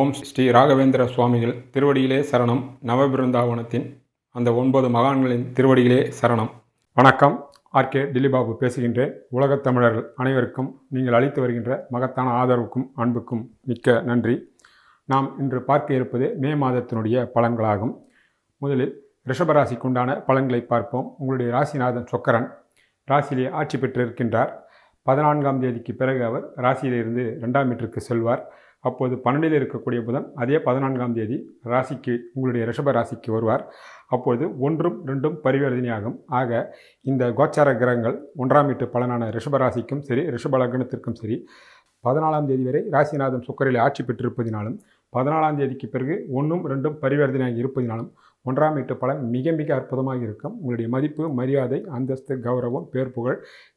ஓம் ஸ்ரீ ராகவேந்திர சுவாமிகள் திருவடியிலே சரணம். நவபிருந்தாவனத்தின் அந்த 9 மகான்களின் திருவடியிலே சரணம். வணக்கம். ஆர்கே டில்லிபாபு பேசுகின்றேன். உலகத் தமிழர்கள் அனைவருக்கும் நீங்கள் அளித்து வருகின்ற மகத்தான ஆதரவுக்கும் அன்புக்கும் மிக்க நன்றி. நாம் இன்று பார்க்க இருப்பது மே மாதத்தினுடைய பலன்களாகும். முதலில் ரிஷபராசிக்குண்டான பலன்களை பார்ப்போம். உங்களுடைய ராசிநாதன் சொக்கரன் ராசியிலே ஆட்சி பெற்றிருக்கின்றார். 14ஆம் தேதிக்கு பிறகு அவர் ராசியிலிருந்து 2ஆம் வீட்டிற்கு செல்வார். அப்போது 12இல் இருக்கக்கூடிய புதன் அதே 14ஆம் தேதி ராசிக்கு உங்களுடைய ரிஷப ராசிக்கு வருவார். அப்போது 1ம் 2ம் பரிவர்த்தனையாகும். ஆக இந்த கோச்சார கிரகங்கள் 1ஆம் வீட்டு பலனான ரிஷபராசிக்கும் சரி, ரிஷப லக்னத்திற்கும் சரி 14ஆம் தேதி வரை ராசிநாதன் சுக்கரில் ஆட்சி பெற்றிருப்பதினாலும் 14ஆம் தேதிக்கு பிறகு 1ம் 2ம் பரிவர்த்தனையாக இருப்பதினாலும் 1ஆம் வீட்டு பலன் மிக மிக அற்புதமாக இருக்கும். உங்களுடைய மதிப்பு, மரியாதை, அந்தஸ்து, கௌரவம், பேர் புகழ்,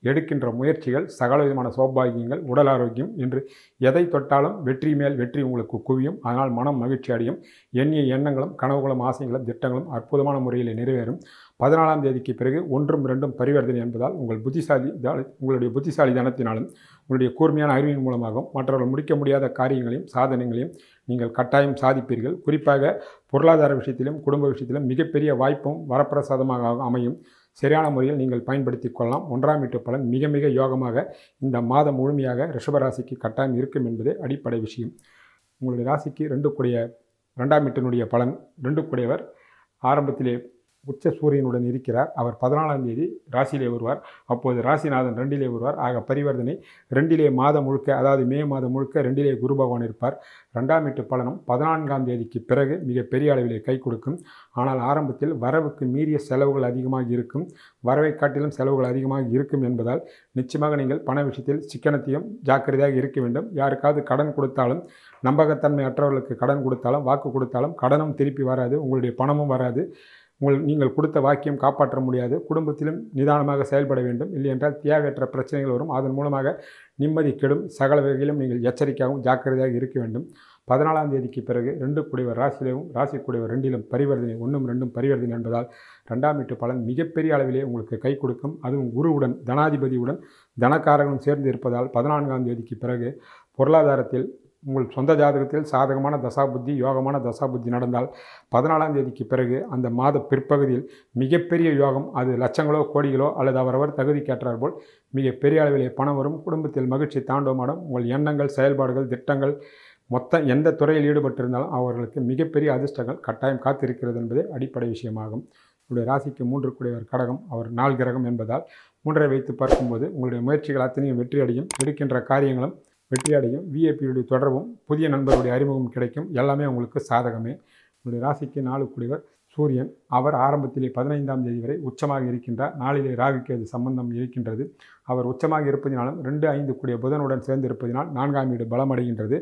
எடுக்கின்ற முயற்சிகள், சகல விதமான சௌபாகியங்கள், உடல் ஆரோக்கியம் என்று எதை தொட்டாலும் வெற்றி மேல் வெற்றி உங்களுக்கு குவியும். அதனால் மனம் மகிழ்ச்சி அடையும். எண்ணிய எண்ணங்களும் கனவுகளும் ஆசைகளும் திட்டங்களும் அற்புதமான முறையில் நிறைவேறும். 14ஆம் தேதிக்கு பிறகு 1ம் 2ம் பரிவர்த்தனை என்பதால் உங்களுடைய புத்திசாலி தனத்தினாலும் உங்களுடைய கூர்மையான அறிவின் மூலமாகவும் மற்றவர்கள் முடிக்க முடியாத காரியங்களையும் சாதனைகளையும் நீங்கள் கட்டாயம் சாதிப்பீர்கள். குறிப்பாக பொருளாதார விஷயத்திலும் குடும்ப விஷயத்திலும் மிகப்பெரிய வாய்ப்பும் வரப்பிரசாதமாக அமையும். சரியான முறையில் நீங்கள் பயன்படுத்தி கொள்ளலாம். 1ஆம் வீட்டு பலன் மிக மிக யோகமாக இந்த மாதம் முழுமையாக ரிஷபராசிக்கு கட்டாயம் இருக்கும் என்பது அடிப்படை விஷயம். உங்களுடைய ராசிக்கு 2ஆம் வீட்டினுடைய பலன் 2 கூடியவர் ஆரம்பத்திலே உச்ச சூரியனுடன் இருக்கிறார். அவர் 14ஆம் தேதி ராசியிலே வருவார். அப்போது ராசிநாதன் 2இலே வருவார். ஆக பரிவர்த்தனை 2இலே மாதம் முழுக்க, அதாவது மே மாதம் முழுக்க 2இலே குரு பகவான் இருப்பார். 2ஆம் வீட்டு பலனும் 14ஆம் தேதிக்கு பிறகு மிக பெரிய அளவிலே கை கொடுக்கும். ஆனால் ஆரம்பத்தில் வரவுக்கு மீறிய செலவுகள் அதிகமாக இருக்கும். வரவை காட்டிலும் செலவுகள் அதிகமாக இருக்கும் என்பதால் நிச்சயமாக நீங்கள் பண விஷயத்தில் சிக்கனத்தையும் ஜாக்கிரதையாக இருக்க வேண்டும். யாருக்காவது கடன் கொடுத்தாலும், நம்பகத்தன்மை அற்றவர்களுக்கு கடன் கொடுத்தாலும், வாக்கு கொடுத்தாலும் கடனும் திருப்பி வராது, உங்களுடைய பணமும் வராது. நீங்கள் கொடுத்த வாக்கியம் காப்பாற்ற முடியாது. குடும்பத்திலும் நிதானமாக செயல்பட வேண்டும். இல்லையென்றால் தேவையற்ற பிரச்சனைகள் வரும். அதன் மூலமாக நிம்மதி கெடும். சகல வகையிலும் நீங்கள் எச்சரிக்கையாகவும் ஜாக்கிரதையாக இருக்க வேண்டும். 14ஆம் தேதிக்கு பிறகு 2 கூடியவர் ராசியிலும் ராசி கூடியவர் 2இலும் பரிவர்த்தனை, 1ம் 2ம் பரிவர்த்தனை என்பதால் 2ஆம் வீட்டு பலன் மிகப்பெரிய அளவிலே உங்களுக்கு கை கொடுக்கும். அதுவும் குருவுடன், தனாதிபதியுடன், தனக்காரர்களும் சேர்ந்து இருப்பதால் 14ஆம் தேதிக்கு பிறகு பொருளாதாரத்தில் உங்கள் சொந்த ஜாதகத்தில் சாதகமான தசாபுத்தி, யோகமான தசாபுத்தி நடந்தால் 14ஆம் தேதிக்கு பிறகு அந்த மாத பிற்பகுதியில் மிகப்பெரிய யோகம். அது லட்சங்களோ கோடிகளோ அல்லது அவரவர் தகுதிக்கேற்றார் போல் மிகப்பெரிய அளவிலே பணம் வரும். குடும்பத்தில் மகிழ்ச்சி தாண்டவமாடும். உங்கள் எண்ணங்கள், செயல்பாடுகள், திட்டங்கள் மொத்த எந்த துறையில் ஈடுபட்டிருந்தாலும் அவர்களுக்கு மிகப்பெரிய அதிர்ஷ்டங்கள் கட்டாயம் காத்திருக்கிறது என்பதே அடிப்படை விஷயமாகும். உங்களுடைய ராசிக்கு 3 கூடியவர் கடகம். அவர் 4 கிரகம் என்பதால் 3ஐ வைத்து பார்க்கும்போது உங்களுடைய முயற்சிகள் அத்தனையும் வெற்றியடையும். எடுக்கின்ற காரியங்களும் வெற்றியடையும். விஐபியுடைய தொடர்பும் புதிய நண்பருடைய அறிமுகம் கிடைக்கும். எல்லாமே உங்களுக்கு சாதகமே. உங்களுடைய ராசிக்கு 4 கூடியவர் சூரியன். அவர் ஆரம்பத்திலே 15ஆம் தேதி வரை உச்சமாக இருக்கின்றார். 4இலே ராகுக்கு அது சம்பந்தம் இருக்கின்றது. அவர் உச்சமாக இருப்பதினாலும் 2, 5 கூடிய புதனுடன் சேர்ந்து இருப்பதினால் 4ஆம் வீடு பலமடைகின்றது.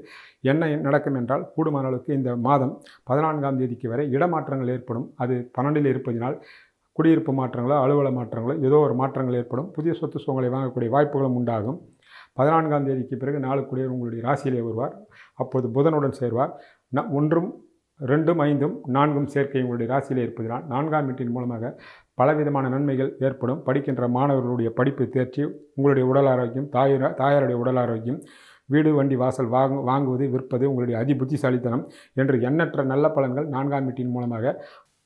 என்ன நடக்கும் என்றால், கூடுமான அளவுக்கு இந்த மாதம் 14ஆம் தேதிக்கு வரை இடமாற்றங்கள் ஏற்படும். அது 12இல் இருப்பதினால் குடியிருப்பு மாற்றங்களோ, அலுவலக மாற்றங்களோ, ஏதோ ஒரு மாற்றங்கள் ஏற்படும். புதிய சொத்து சுகங்களை வாங்கக்கூடிய வாய்ப்புகளும் உண்டாகும். 14ஆம் தேதிக்கு பிறகு 4 கூடியவர் உங்களுடைய ராசியிலே வருவார். அப்போது புதனுடன் சேர்வார். 1ம் 2ம் 5ம் 4ம் சேர்க்கை உங்களுடைய ராசியிலே இருப்பதனால் 4ஆம் வீட்டின் மூலமாக பலவிதமான நன்மைகள் ஏற்படும். படிக்கின்ற மாணவர்களுடைய படிப்பு தேர்ச்சி, உங்களுடைய உடல் ஆரோக்கியம், தாயாருடைய உடல் ஆரோக்கியம், வீடு வண்டி வாசல் வாங்குவது, விற்பது, உங்களுடைய அதிபுத்திசாலித்தனம் என்று எண்ணற்ற நல்ல பலன்கள் 4ஆம் வீட்டின் மூலமாக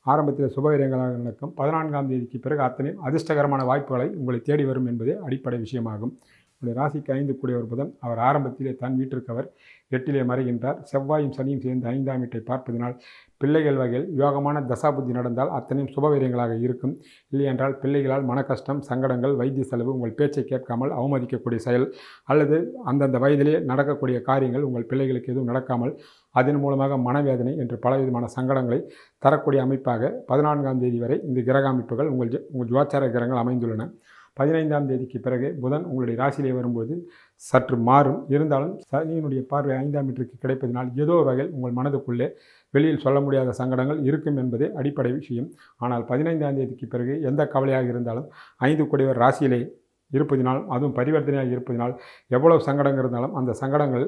ஆரம்பத்தில் சுபவிரயங்களாக நடக்கும். 14ஆம் தேதிக்கு பிறகு அத்தனையும் அதிர்ஷ்டகரமான வாய்ப்புகளை உங்களை தேடி வரும் என்பதே அடிப்படை விஷயமாகும். உங்களுடைய ராசிக்கு 5 கூடியவர் புதன். அவர் ஆரம்பத்திலே தன் வீட்டிற்கு அவர் 8இலே மறைகின்றார். செவ்வாயும் சனியும் சேர்ந்து 5ஆம் வீட்டை பார்ப்பதனால் பிள்ளைகள் வகையில் யோகமான தசாபுத்தி நடந்தால் அத்தனையும் சுபவீரியங்களாக இருக்கும். இல்லையென்றால் பிள்ளைகளால் மன கஷ்டம், சங்கடங்கள், வைத்திய செலவு, உங்கள் பேச்சை கேட்காமல் அவமதிக்கக்கூடிய செயல் அல்லது அந்தந்த வயதிலே நடக்கக்கூடிய காரியங்கள் உங்கள் பிள்ளைகளுக்கு எதுவும் நடக்காமல் அதன் மூலமாக மனவேதனை என்று பலவிதமான சங்கடங்களை தரக்கூடிய அமைப்பாக 14ஆம் தேதி வரை இந்த கிரக அமைப்புகள் உங்கள் ஜோச்சார கிரகங்கள் அமைந்துள்ளன. 15ஆம் தேதிக்கு பிறகு புதன் உங்களுடைய ராசியிலே வரும்போது சற்று மாறும். இருந்தாலும் சனியினுடைய பார்வை 5ஆம் வீட்டிற்கு கிடைப்பதனால் ஏதோ ஒரு வகையில் உங்கள் மனதுக்குள்ளே வெளியில் சொல்ல முடியாத சங்கடங்கள் இருக்கும் என்பதே அடிப்படை விஷயம். ஆனால் 15ஆம் தேதிக்கு பிறகு எந்த கவலையாக இருந்தாலும் 5 கூடியவர் ராசியிலே இருப்பதினால், அதுவும் பரிவர்த்தனையாக இருப்பதினால் எவ்வளவு சங்கடங்கள் இருந்தாலும் அந்த சங்கடங்கள்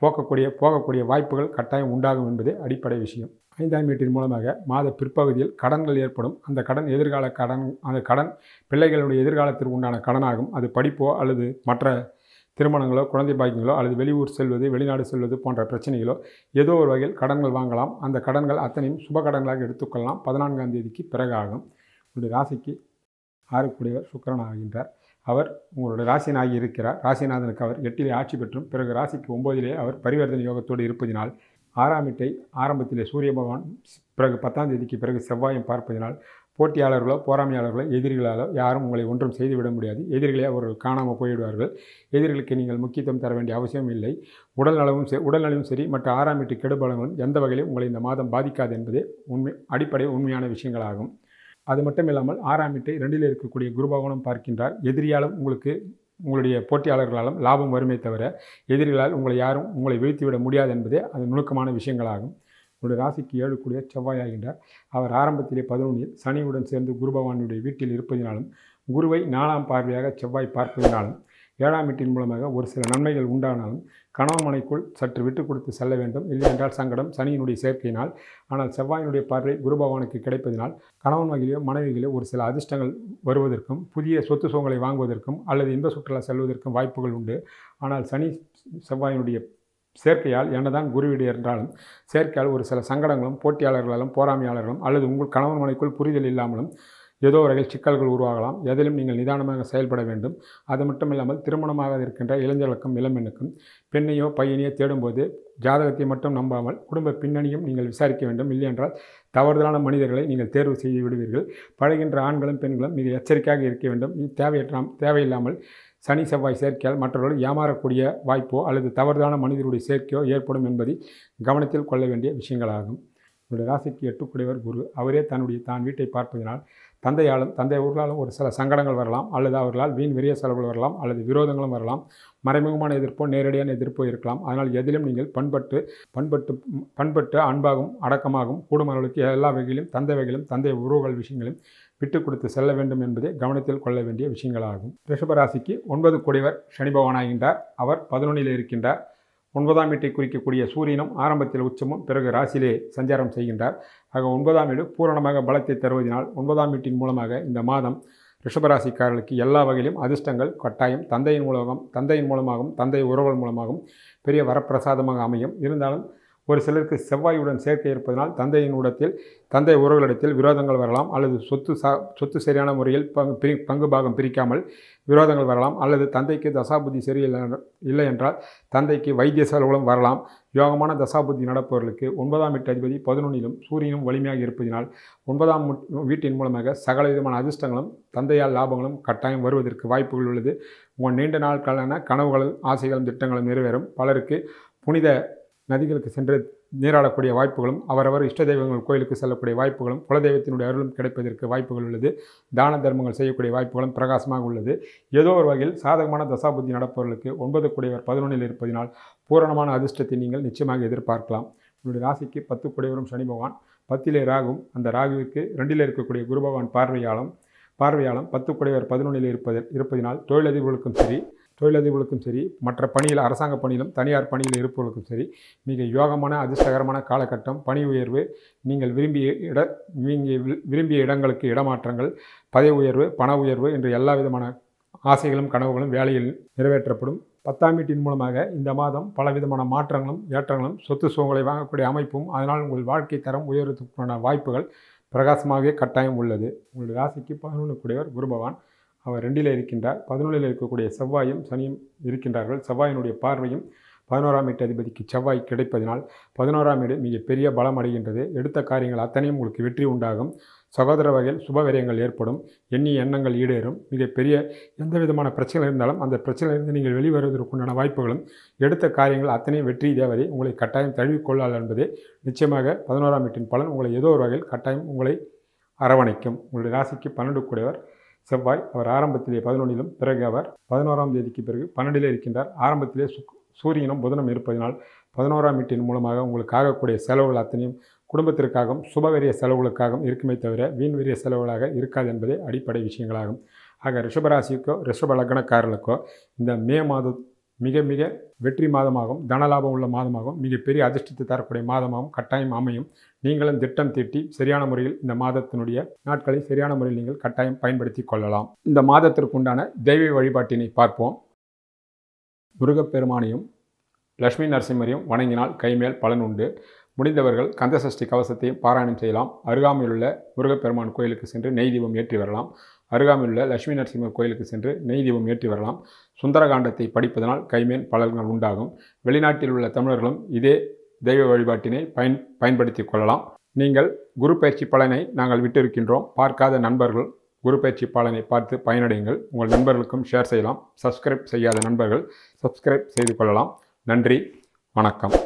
போகக்கூடிய வாய்ப்புகள் கட்டாயம் உண்டாகும் என்பதே அடிப்படை விஷயம். 5ஆம் வீட்டின் மூலமாக மாத பிற்பகுதியில் கடன்கள் ஏற்படும். அந்த கடன் எதிர்கால கடன். அந்த கடன் பிள்ளைகளுடைய எதிர்காலத்திற்கு உண்டான கடனாகும். அது படிப்போ அல்லது மற்ற திருமணங்களோ, குழந்தை பாக்கியங்களோ அல்லது வெளியூர் செல்வது, வெளிநாடு செல்வது போன்ற பிரச்சனைகளோ ஏதோ ஒரு வகையில் கடன்கள் வாங்கலாம். அந்த கடன்கள் அத்தனையும் சுப கடன்களாக எடுத்துக்கொள்ளலாம். 14ஆம் தேதிக்கு பிறகு ஆகும். உங்களுடைய ராசிக்கு 6 சுக்கிரன் ஆகின்றார். அவர் உங்களுடைய ராசிநாயகி இருக்கிறார். ராசிநாதனுக்கு அவர் 8 ஆட்சி பெற்றும் பிறகு ராசிக்கு 9 அவர் பரிவர்த்தனை யோகத்தோடு இருப்பதினால் 6ஆம் வீட்டை ஆரம்பத்திலே சூரிய பகவான், பிறகு 10ஆம் தேதிக்கு பிறகு செவ்வாயும் பார்ப்பதினால் போட்டியாளர்களோ, போராமையாளர்களோ, எதிரிகளாலோ யாரும் உங்களை ஒன்றும் செய்துவிட முடியாது. எதிரிகளே அவர்கள் காணாமல் போய்விடுவார்கள். எதிரிகளுக்கு நீங்கள் முக்கியத்துவம் தர வேண்டிய அவசியம் இல்லை. உடல்நலமும் சரி மற்ற 6ஆம் வீட்டு கெடுபலங்களும் எந்த வகையிலும் உங்களை இந்த மாதம் பாதிக்காது என்பதே அடிப்படை உண்மையான விஷயங்களாகும். அது மட்டும் இல்லாமல் 6ஆம் வீட்டை 2இல் இருக்கக்கூடிய குரு பகவானும் பார்க்கின்றார். எதிரியாலும் உங்களுடைய போட்டியாளர்களாலும் லாபம் வருமே தவிர எதிரிகளால் உங்களை வீழ்த்திவிட முடியாது என்பதே அது நுணுக்கமான விஷயங்களாகும். உங்களுடைய ராசிக்கு 7 செவ்வாய் ஆகின்றார். அவர் ஆரம்பத்திலே 11இல் சனியுடன் சேர்ந்து குரு பகவானுடைய வீட்டில் இருப்பதினாலும், குருவை 4ஆம் பார்வையாக செவ்வாய் பார்ப்பதினாலும், 7ஆம் வீட்டின் மூலமாக ஒரு சில நன்மைகள் உண்டானாலும் கணவன் மனைக்குள் சற்று விட்டு கொடுத்து செல்ல வேண்டும். இல்லையென்றால் சங்கடம் சனியினுடைய சேர்க்கையினால். ஆனால் செவ்வாயினுடைய பார்வை குரு பகவானுக்கு கிடைப்பதினால் கணவன் வகையிலோ மனைவிகளோ ஒரு சில அதிர்ஷ்டங்கள் வருவதற்கும், புதிய சொத்து சுகங்களை வாங்குவதற்கும் அல்லது இன்ப சுற்றுலா செல்வதற்கும் வாய்ப்புகள் உண்டு. ஆனால் சனி செவ்வாயினுடைய சேர்க்கையால் என்னதான் குரு வீடு என்றாலும் சேர்க்கையால் ஒரு சில சங்கடங்களும், போட்டியாளர்களாலும், போராமையாளர்களும் அல்லது உங்கள் கணவன் மனைக்குள் புரிதல் இல்லாமலும் ஏதோ வகையில் சிக்கல்கள் உருவாகலாம். எதிலும் நீங்கள் நிதானமாக செயல்பட வேண்டும். அது மட்டும் இல்லாமல் திருமணமாக இருக்கின்ற இளைஞர்களுக்கும் இளம்பெண்ணுக்கும் பெண்ணையோ பையனையோ தேடும்போது ஜாதகத்தை மட்டும் நம்பாமல் குடும்ப பின்னணியும் நீங்கள் விசாரிக்க வேண்டும். இல்லையென்றால் தவறுதலான மனிதர்களை நீங்கள் தேர்வு செய்து விடுவீர்கள். பழகின்ற ஆண்களும் பெண்களும் மிக எச்சரிக்கையாக இருக்க வேண்டும். தேவையில்லாமல் சனி செவ்வாய் சேர்க்கையால் மற்றவர்கள் ஏமாறக்கூடிய வாய்ப்போ அல்லது தவறுதலான மனிதருடைய சேர்க்கையோ ஏற்படும் என்பதை கவனத்தில் கொள்ள வேண்டிய விஷயங்களாகும். உங்களுடைய ராசிக்கு 8 குரு. அவரே தான் வீட்டை பார்ப்பதனால் தந்தை ஊர்களாலும் ஒரு சில சங்கடங்கள் வரலாம், அல்லது அவர்களால் வீண் விரிய செலவுகள் வரலாம், அல்லது விரோதங்களும் வரலாம். மறைமுகமான எதிர்ப்போ நேரடியான எதிர்ப்போ இருக்கலாம். அதனால் எதிலும் நீங்கள் பண்பட்டு அன்பாகவும் அடக்கமாகவும் கூடுமளவுக்கு எல்லா வகையிலும் தந்தை உறவுகள் விஷயங்களும் விட்டு கொடுத்து செல்ல வேண்டும் என்பதை கவனத்தில் கொள்ள வேண்டிய விஷயங்களாகும். ரிஷபராசிக்கு 9 சனி பகவானாகின்றார். அவர் 11இல் இருக்கின்றார். 9ஆம் வீட்டை குறிக்கக்கூடிய சூரியனும் ஆரம்பத்தில் உச்சமும் பிறகு ராசியிலே சஞ்சாரம் செய்கின்றார். ஆக 9ஆம் வீடு பூரணமாக பலத்தை தருவதனால் 9ஆம் வீட்டின் மூலமாக இந்த மாதம் ரிஷபராசிக்காரர்களுக்கு எல்லா வகையிலும் அதிர்ஷ்டங்கள் கட்டாயம் தந்தையின் மூலமாகவும் தந்தை உறவுகள் மூலமாகவும் பெரிய வரப்பிரசாதமாக அமையும். இருந்தாலும் ஒரு சிலருக்கு செவ்வாயுடன் சேர்க்கை இருப்பதனால் தந்தை உறவுகளிடத்தில் விரோதங்கள் வரலாம், அல்லது சொத்து சரியான முறையில் பங்கு பாகம் பிரிக்காமல் விரோதங்கள் வரலாம், அல்லது தந்தைக்கு தசாபுத்தி இல்லை என்றால் தந்தைக்கு வைத்திய செலவுகளும் வரலாம். யோகமான தசாபுத்தி நடப்பவர்களுக்கு 9ஆம் வீட்டு அதிபதி 11இலும் சூரியனும் வலிமையாக இருப்பதினால் 9ஆம் வீட்டின் மூலமாக சகல விதமான அதிர்ஷ்டங்களும் தந்தையால் லாபங்களும் கட்டாயம் வருவதற்கு வாய்ப்புகள் உள்ளது. உங்கள் நீண்ட நாட்களான கனவுகளும் ஆசைகளும் திட்டங்களும் நிறைவேறும். பலருக்கு புனித நதிகளுக்கு சென்று நீராடக்கூடிய வாய்ப்புகளும், அவரவர் இஷ்ட தெய்வங்கள் கோயிலுக்கு செல்லக்கூடிய வாய்ப்புகளும், குலதெய்வத்தினுடைய அருளும் கிடைப்பதற்கு வாய்ப்புகள் உள்ளது. தான தர்மங்கள் செய்யக்கூடிய வாய்ப்புகளும் பிரகாசமாக உள்ளது. ஏதோ ஒரு வகையில் சாதகமான தசாபுத்தி நடப்பவர்களுக்கு 9 11இல் இருப்பதினால் பூரணமான அதிர்ஷ்டத்தை நீங்கள் நிச்சயமாக எதிர்பார்க்கலாம். உங்களுடைய ராசிக்கு 10 சனி பகவான், 10இலே ராகும். அந்த ராகுவிற்கு 2இல் இருக்கக்கூடிய குரு பகவான் பார்வையாலும் 10 11இல் இருப்பதினால் தொழிலதிபர்களுக்கும் சரி மற்ற பணியில், அரசாங்க பணியிலும் தனியார் பணியில் இருப்பவர்களுக்கும் சரி மிக யோகமான அதிர்ஷ்டகரமான காலகட்டம். பணி உயர்வு, நீங்கள் விரும்பிய இடங்களுக்கு இடமாற்றங்கள், பதவி உயர்வு, பண உயர்வு என்று எல்லா விதமான ஆசைகளும் கனவுகளும் வேலையில் நிறைவேற்றப்படும். 10ஆம் வீட்டின் மூலமாக இந்த மாதம் பலவிதமான மாற்றங்களும் ஏற்றங்களும், சொத்து சுகங்களை வாங்கக்கூடிய அமைப்பும், அதனால் உங்கள் வாழ்க்கை தரம் உயர்வதற்கான வாய்ப்புகள் பிரகாசமாகவே கட்டாயம் உள்ளது. உங்களுடைய ராசிக்கு 11 குரு பகவான், அவர் 2இல் இருக்கின்றார். 11இல் இருக்கக்கூடிய செவ்வாயும் சனியும் இருக்கின்றார்கள். செவ்வாயினுடைய பார்வையும் 11ஆம் வீட்டு அதிபதிக்கு செவ்வாய் கிடைப்பதனால் 11ஆம் வீடு மிக பெரிய பலம் அடைகின்றது. எடுத்த காரியங்கள் அத்தனையும் உங்களுக்கு வெற்றி உண்டாகும். சகோதர வகையில் சுபவிரயங்கள் ஏற்படும். எண்ணிய எண்ணங்கள் ஈடேறும். மிகப்பெரிய எந்த விதமான பிரச்சனை இருந்தாலும் அந்த பிரச்சனையிலிருந்து நீங்கள் வெளிவருவதற்குண்டான வாய்ப்புகளும், எடுத்த காரியங்கள் அத்தனையும் வெற்றி தேவதை உங்களை கட்டாயம் தழுவிக்கொள்ளால் என்பதே நிச்சயமாக 11ஆம் வீட்டின் பலன் உங்களை ஏதோ ஒரு வகையில் கட்டாயம் உங்களை அரவணைக்கும். உங்களுடைய ராசிக்கு 12 செவ்வாய், அவர் ஆரம்பத்திலே 11இலும் பிறகு அவர் 11ஆம் தேதிக்கு பிறகு 12இலே இருக்கின்றார். ஆரம்பத்திலே சூரியனும் புதனும் இருப்பதனால் 11ஆம் வீட்டின் மூலமாக உங்களுக்கு ஆகக்கூடிய செலவுகள் அத்தனையும் குடும்பத்திற்காகவும் சுபவெரிய செலவுகளுக்காகவும் இருக்குமே தவிர வீண் வெறிய செலவுகளாக இருக்காது என்பதே அடிப்படை விஷயங்களாகும். ஆக ரிஷபராசிக்கோ ரிஷப லக்னக்காரர்களுக்கோ இந்த மே மாதம் மிக மிக வெற்றி மாதமாகவும் தனலாபம் உள்ள மாதமாகவும் மிகப்பெரிய அதிர்ஷ்டத்தை தரக்கூடிய மாதமாகவும் கட்டாயம் அமையும். நீங்களும் திட்டம் தீட்டி சரியான முறையில் இந்த மாதத்தினுடைய நாட்களை சரியான முறையில் நீங்கள் கட்டாயம் பயன்படுத்தி கொள்ளலாம். இந்த மாதத்திற்குண்டான தெய்வ வழிபாட்டினை பார்ப்போம். முருகப்பெருமானையும் லட்சுமி நரசிம்மரையும் வணங்கினால் கைமேல் பலன் உண்டு. முடிந்தவர்கள் கந்தசஷ்டி கவசத்தையும் பாராயணம் செய்யலாம். அருகாமையிலுள்ள முருகப்பெருமான் கோயிலுக்கு சென்று நெய் தீபம் ஏற்றி வரலாம். அருகாமையிலுள்ள லட்சுமி நரசிம்மர் கோயிலுக்கு சென்று நெய் தீபம் ஏற்றி வரலாம். சுந்தரகாண்டத்தை படிப்பதனால் கைமேல் பலன்கள் உண்டாகும். வெளிநாட்டில் உள்ள தமிழர்களும் இதே தெய்வ வழிபாட்டினை பயன்படுத்தி கொள்ளலாம். நீங்கள் குரு பயிற்சி பலனை நாங்கள் விட்டிருக்கின்றோம். பார்க்காத நண்பர்கள் குரு பயிற்சி பலனை பார்த்து பயனடையுங்கள். உங்கள் நண்பர்களுக்கும் ஷேர் செய்யலாம். சப்ஸ்கிரைப் செய்யாத நண்பர்கள் சப்ஸ்கிரைப் செய்து கொள்ளலாம். நன்றி, வணக்கம்.